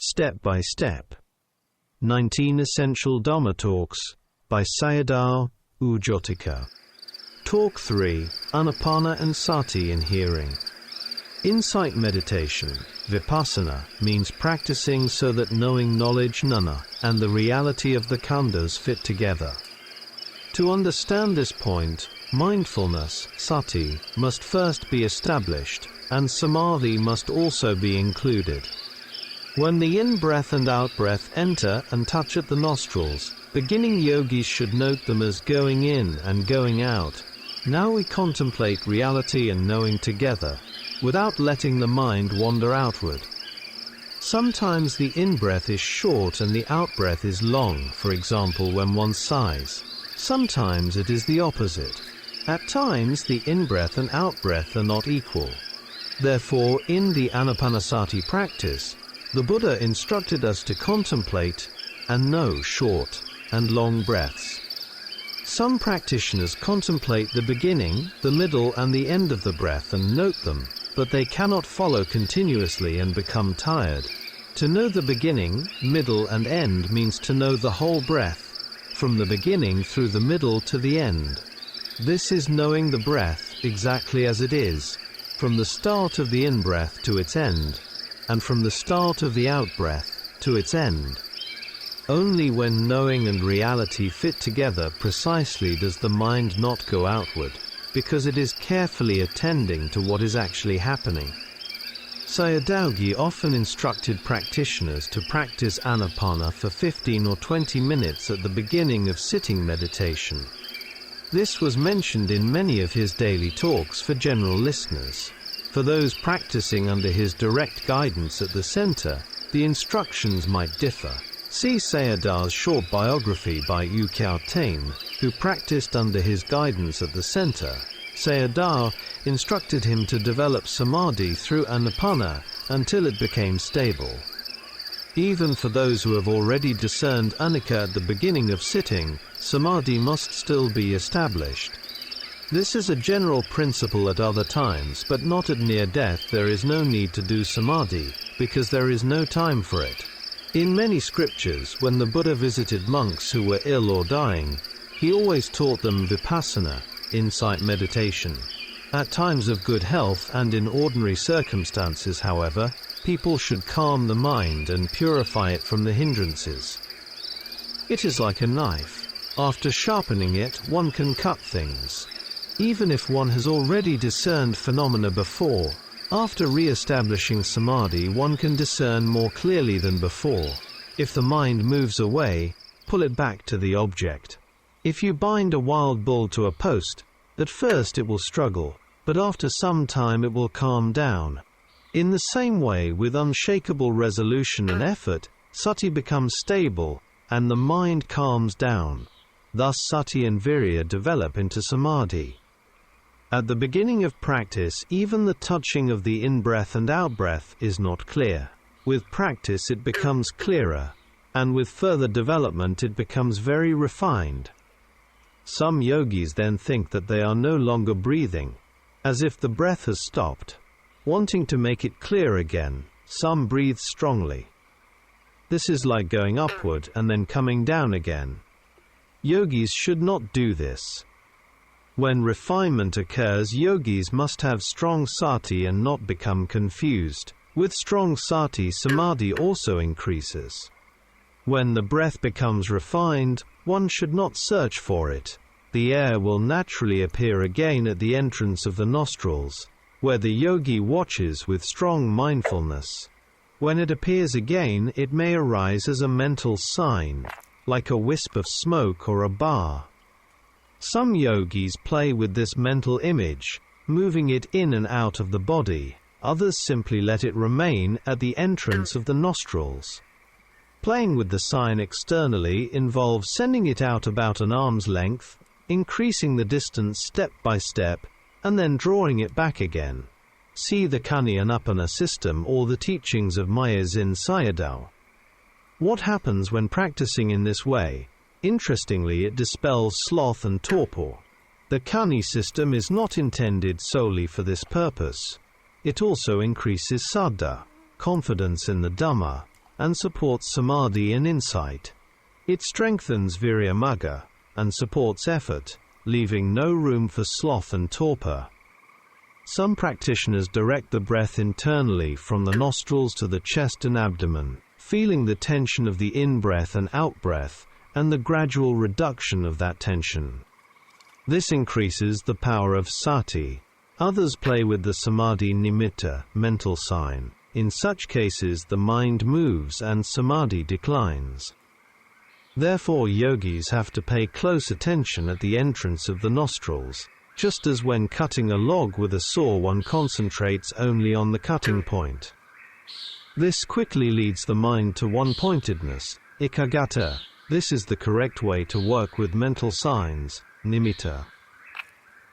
Step by Step. 19 Essential Dhamma Talks by Sayadaw Jotika. Talk 3, Ānāpāna and Sati in Hearing. Insight meditation, vipassana, means practicing so that knowing knowledge Mun-A and the reality of the khandhas fit together. To understand this point, mindfulness, sati, must first be established, and samadhi must also be included. When the in-breath and out-breath enter and touch at the nostrils, beginning yogis should note them as going in and going out. Now we contemplate reality and knowing together, without letting the mind wander outward. Sometimes the in-breath is short and the out-breath is long, for example when one sighs. Sometimes it is the opposite. At times the in-breath and out-breath are not equal. Therefore, in the Ānāpāna practice, the Buddha instructed us to contemplate and know short and long breaths. Some practitioners contemplate the beginning, the middle and the end of the breath and note them, but they cannot follow continuously and become tired. To know the beginning, middle and end means to know the whole breath, from the beginning through the middle to the end. This is knowing the breath exactly as it is, from the start of the in-breath to its end, and from the start of the out-breath to its end. Only when knowing and reality fit together precisely does the mind not go outward, because it is carefully attending to what is actually happening. Sayadaw often instructed practitioners to practice Ānāpāna for 15 or 20 minutes at the beginning of sitting meditation. This was mentioned in many of his daily talks for general listeners. For those practicing under his direct guidance at the center, the instructions might differ. See Sayadaw's short biography by Bhikkhu Uttamo, who practiced under his guidance at the center. Sayadaw instructed him to develop samadhi through Ānāpāna until it became stable. Even for those who have already discerned anicca at the beginning of sitting, samadhi must still be established. This is a general principle at other times, but not at near death. There is no need to do samadhi, because there is no time for it. In many scriptures, when the Buddha visited monks who were ill or dying, he always taught them vipassana, insight meditation. At times of good health and in ordinary circumstances, however, people should calm the mind and purify it from the hindrances. It is like a knife. After sharpening it, one can cut things. Even if one has already discerned phenomena before, after re-establishing samadhi one can discern more clearly than before. If the mind moves away, pull it back to the object. If you bind a wild bull to a post, at first it will struggle, but after some time it will calm down. In the same way, with unshakable resolution and effort, sati becomes stable, and the mind calms down. Thus sati and virya develop into samadhi. At the beginning of practice, even the touching of the in-breath and out-breath is not clear. With practice it becomes clearer, and with further development it becomes very refined. Some yogis then think that they are no longer breathing, as if the breath has stopped. Wanting to make it clear again, some breathe strongly. This is like going upward and then coming down again. Yogis should not do this. When refinement occurs, yogis must have strong sati and not become confused. With strong sati, samadhi also increases. When the breath becomes refined, one should not search for it. The air will naturally appear again at the entrance of the nostrils, where the yogi watches with strong mindfulness. When it appears again, it may arise as a mental sign, like a wisp of smoke or a bar. Some yogis play with this mental image, moving it in and out of the body. Others simply let it remain at the entrance of the nostrils. Playing with the sign externally involves sending it out about an arm's length, increasing the distance step by step, and then drawing it back again. See the Ānāpāna system or the teachings of Miao in Sayadaw. What happens when practicing in this way? Interestingly, it dispels sloth and torpor. The Ānāpāna system is not intended solely for this purpose. It also increases saddha, confidence in the Dhamma, and supports samadhi and insight. It strengthens virya-magga and supports effort, leaving no room for sloth and torpor. Some practitioners direct the breath internally from the nostrils to the chest and abdomen, feeling the tension of the in-breath and out-breath, and the gradual reduction of that tension. This increases the power of sati. Others play with the samadhi nimitta, mental sign. In such cases the mind moves and samadhi declines. Therefore yogis have to pay close attention at the entrance of the nostrils. Just as when cutting a log with a saw one concentrates only on the cutting point. This quickly leads the mind to one-pointedness, ekaggata. This is the correct way to work with mental signs, nimitta.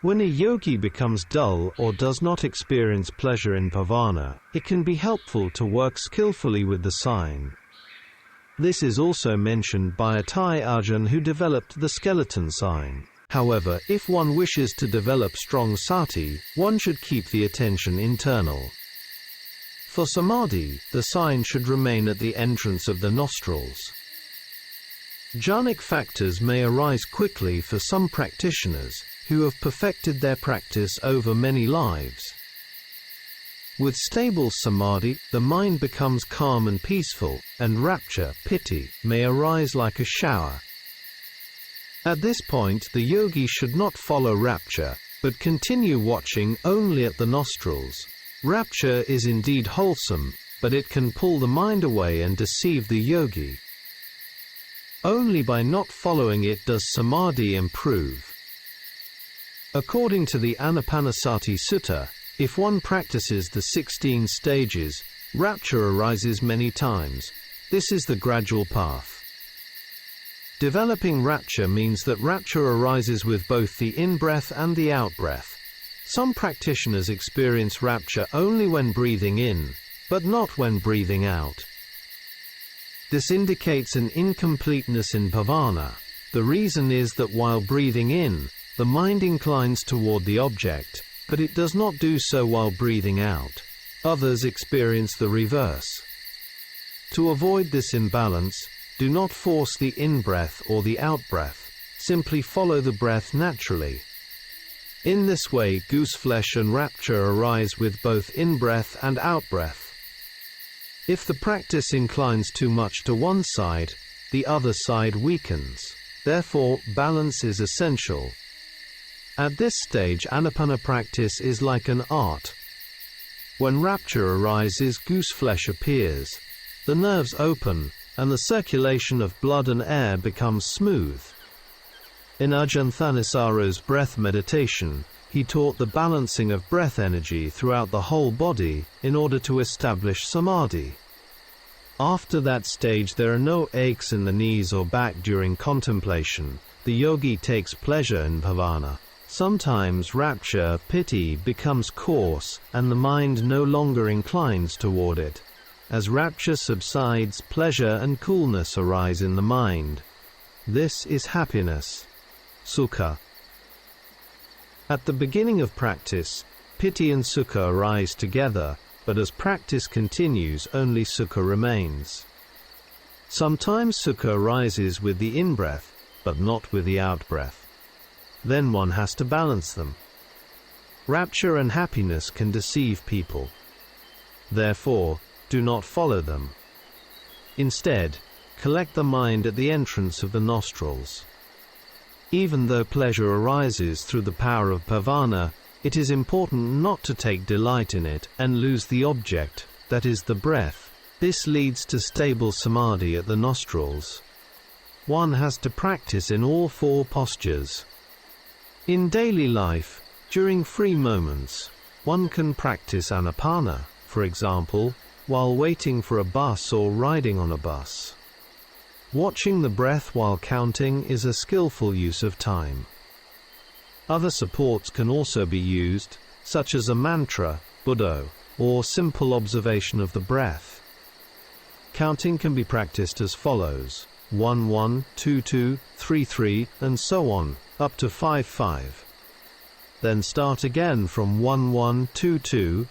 When a yogi becomes dull or does not experience pleasure in bhavana, it can be helpful to work skillfully with the sign. This is also mentioned by a Thai Ajahn who developed the skeleton sign. However, if one wishes to develop strong sati, one should keep the attention internal. For samadhi, the sign should remain at the entrance of the nostrils. Jhanic factors may arise quickly for some practitioners, who have perfected their practice over many lives. With stable samadhi, the mind becomes calm and peaceful, and rapture, piti, may arise like a shower. At this point the yogi should not follow rapture, but continue watching only at the nostrils. Rapture is indeed wholesome, but it can pull the mind away and deceive the yogi. Only by not following it does samadhi improve. According to the Ānāpāna and Sati Sutta, if one practices the 16 stages, rapture arises many times. This is the gradual path. Developing rapture means that rapture arises with both the in-breath and the out-breath. Some practitioners experience rapture only when breathing in, but not when breathing out. This indicates an incompleteness in bhavana. The reason is that while breathing in, the mind inclines toward the object, but it does not do so while breathing out. Others experience the reverse. To avoid this imbalance, do not force the in-breath or the out-breath, simply follow the breath naturally. In this way gooseflesh and rapture arise with both in-breath and out-breath. If the practice inclines too much to one side, the other side weakens. Therefore, balance is essential. At this stage Ānāpāna practice is like an art. When rapture arises, gooseflesh appears. The nerves open, and the circulation of blood and air becomes smooth. In Ajahn Thanisaro's breath meditation, he taught the balancing of breath energy throughout the whole body in order to establish samadhi. After that stage there are no aches in the knees or back during contemplation. The yogi takes pleasure in bhavana. Sometimes rapture, piti, becomes coarse, and the mind no longer inclines toward it. As rapture subsides, pleasure and coolness arise in the mind. This is happiness, sukha. At the beginning of practice, piti and sukha arise together, but as practice continues, only sukha remains. Sometimes sukha arises with the in-breath, but not with the out-breath. Then one has to balance them. Rapture and happiness can deceive people. Therefore, do not follow them. Instead, collect the mind at the entrance of the nostrils. Even though pleasure arises through the power of bhavana, it is important not to take delight in it and lose the object, that is the breath. This leads to stable samadhi at the nostrils. One has to practice in all four postures. In daily life, during free moments, one can practice Ānāpāna, for example, while waiting for a bus or riding on a bus. Watching the breath while counting is a skillful use of time. Other supports can also be used, such as a mantra, Buddho, or simple observation of the breath. Counting can be practiced as follows: 1 1, 2 2, 3 3, and so on, up to 5 5. Then start again from 1 1, 2 2,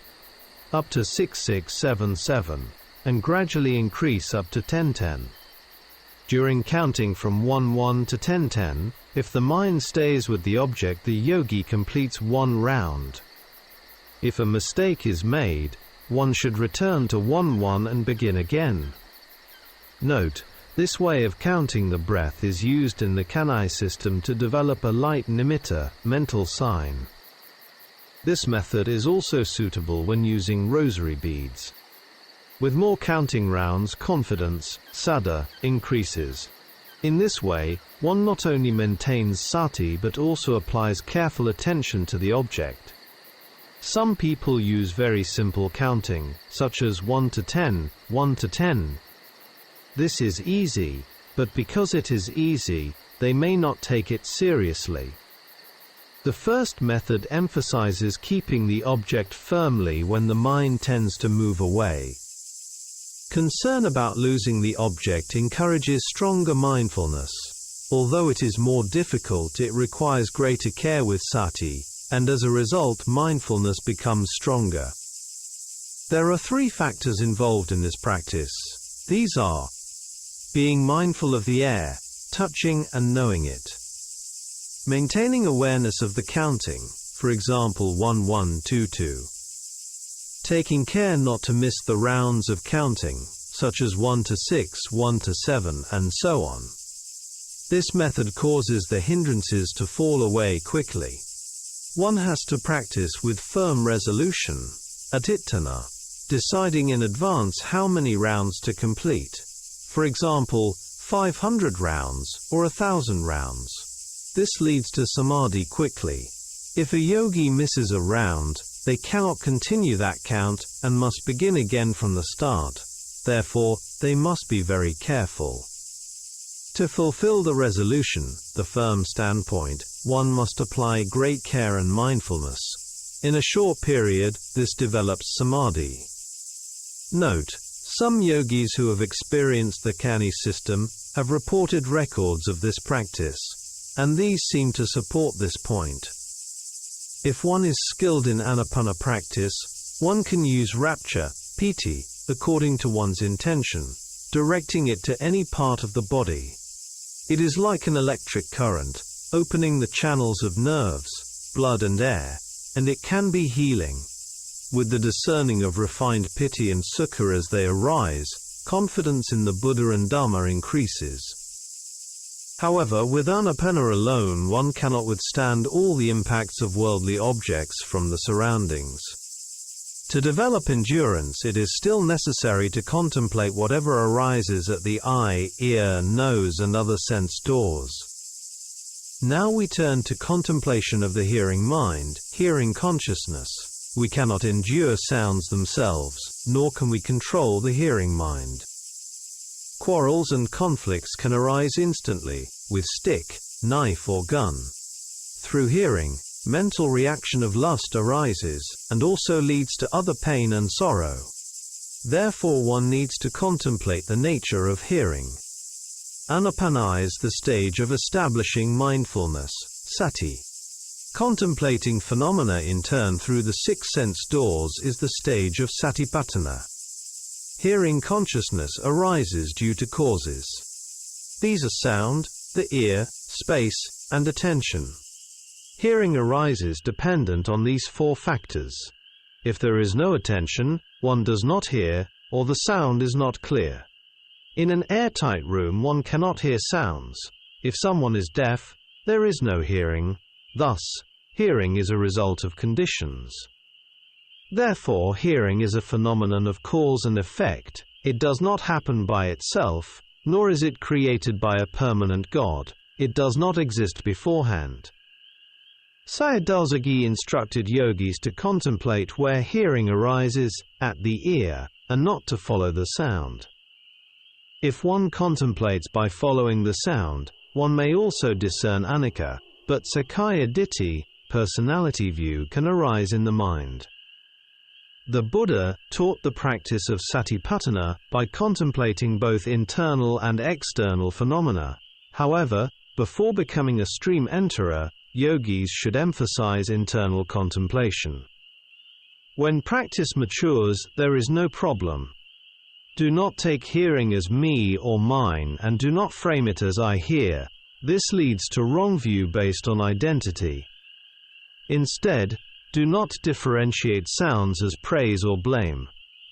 up to 6 6 7 7. and gradually increase up to 10-10. During counting from 1-1 to 10-10, if the mind stays with the object, the yogi completes one round. If a mistake is made, one should return to 1-1 and begin again. Note, this way of counting the breath is used in the kanai system to develop a light nimitta, mental sign. This method is also suitable when using rosary beads. With more counting rounds, confidence, saddha, increases. In this way, one not only maintains sati but also applies careful attention to the object. Some people use very simple counting, such as 1 to 10, 1 to 10. This is easy, but because it is easy, they may not take it seriously. The first method emphasizes keeping the object firmly when the mind tends to move away. Concern about losing the object encourages stronger mindfulness. Although it is more difficult, it requires greater care with sati, and as a result mindfulness becomes stronger. There are three factors involved in this practice. These are being mindful of the air, touching and knowing it. Maintaining awareness of the counting, for example 1-1-2-2. Taking care not to miss the rounds of counting, such as 1 to 6, 1 to 7, and so on. This method causes the hindrances to fall away quickly. One has to practice with firm resolution, adittana, deciding in advance how many rounds to complete. For example, 500 rounds or 1,000 rounds. This leads to samadhi quickly. If a yogi misses a round, they cannot continue that count and must begin again from the start. Therefore, they must be very careful. To fulfill the resolution, the firm standpoint, one must apply great care and mindfulness. In a short period, this develops samadhi. Note, some yogis who have experienced the Kani system have reported records of this practice, and these seem to support this point. If one is skilled in Ānāpāna practice, one can use rapture, piti, according to one's intention, directing it to any part of the body. It is like an electric current, opening the channels of nerves, blood and air, and it can be healing. With the discerning of refined piti and sukha as they arise, confidence in the Buddha and Dhamma increases. However, with Ānāpāna alone one cannot withstand all the impacts of worldly objects from the surroundings. To develop endurance, it is still necessary to contemplate whatever arises at the eye, ear, nose and other sense doors. Now we turn to contemplation of the hearing mind, hearing consciousness. We cannot endure sounds themselves, nor can we control the hearing mind. Quarrels and conflicts can arise instantly, with stick, knife or gun. Through hearing, mental reaction of lust arises, and also leads to other pain and sorrow. Therefore one needs to contemplate the nature of hearing. Ānāpāna is the stage of establishing mindfulness, sati. Contemplating phenomena in turn through the six sense doors is the stage of satipatthana. Hearing consciousness arises due to causes. These are sound, the ear, space, and attention. Hearing arises dependent on these four factors. If there is no attention, one does not hear, or the sound is not clear. In an airtight room one cannot hear sounds. If someone is deaf, there is no hearing. Thus, hearing is a result of conditions. Therefore, hearing is a phenomenon of cause and effect. It does not happen by itself, nor is it created by a permanent God. It does not exist beforehand. Sayadaw Jotika instructed yogis to contemplate where hearing arises, at the ear, and not to follow the sound. If one contemplates by following the sound, one may also discern anicca, but sakkaya ditthi, personality view, can arise in the mind. The Buddha taught the practice of satipatthana by contemplating both internal and external phenomena. However, before becoming a stream enterer, yogis should emphasize internal contemplation. When practice matures, there is no problem. Do not take hearing as me or mine and do not frame it as I hear. This leads to wrong view based on identity. Instead, do not differentiate sounds as praise or blame.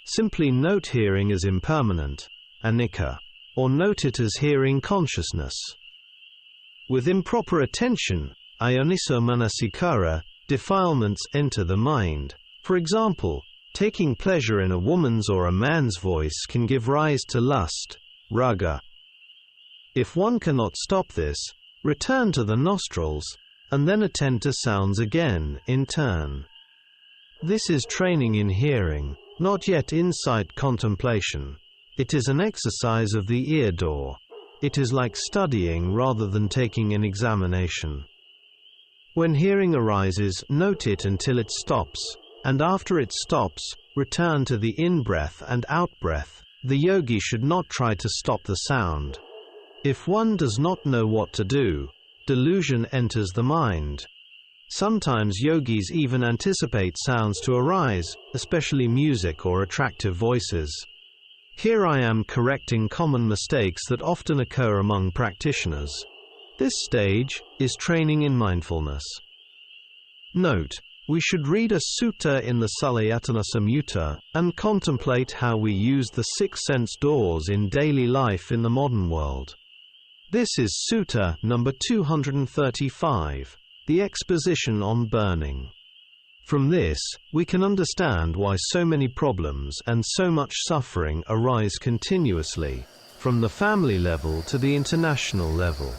Simply note hearing as impermanent, anicca, or note it as hearing consciousness. With improper attention, ayoniso manasikara, defilements enter the mind. For example, taking pleasure in a woman's or a man's voice can give rise to lust, raga. If one cannot stop this, return to the nostrils, and then attend to sounds again, in turn. This is training in hearing, not yet insight contemplation. It is an exercise of the ear door. It is like studying rather than taking an examination. When hearing arises, note it until it stops, and after it stops, return to the in-breath and out-breath. The yogi should not try to stop the sound. If one does not know what to do, delusion enters the mind. Sometimes yogis even anticipate sounds to arise, especially music or attractive voices. Here I am correcting common mistakes that often occur among practitioners. This stage is training in mindfulness. Note: we should read a sutta in the Salayatana Samyutta and contemplate how we use the six sense doors in daily life in the modern world. This is Sutta number 235, the exposition on burning. From this, we can understand why so many problems and so much suffering arise continuously, from the family level to the international level.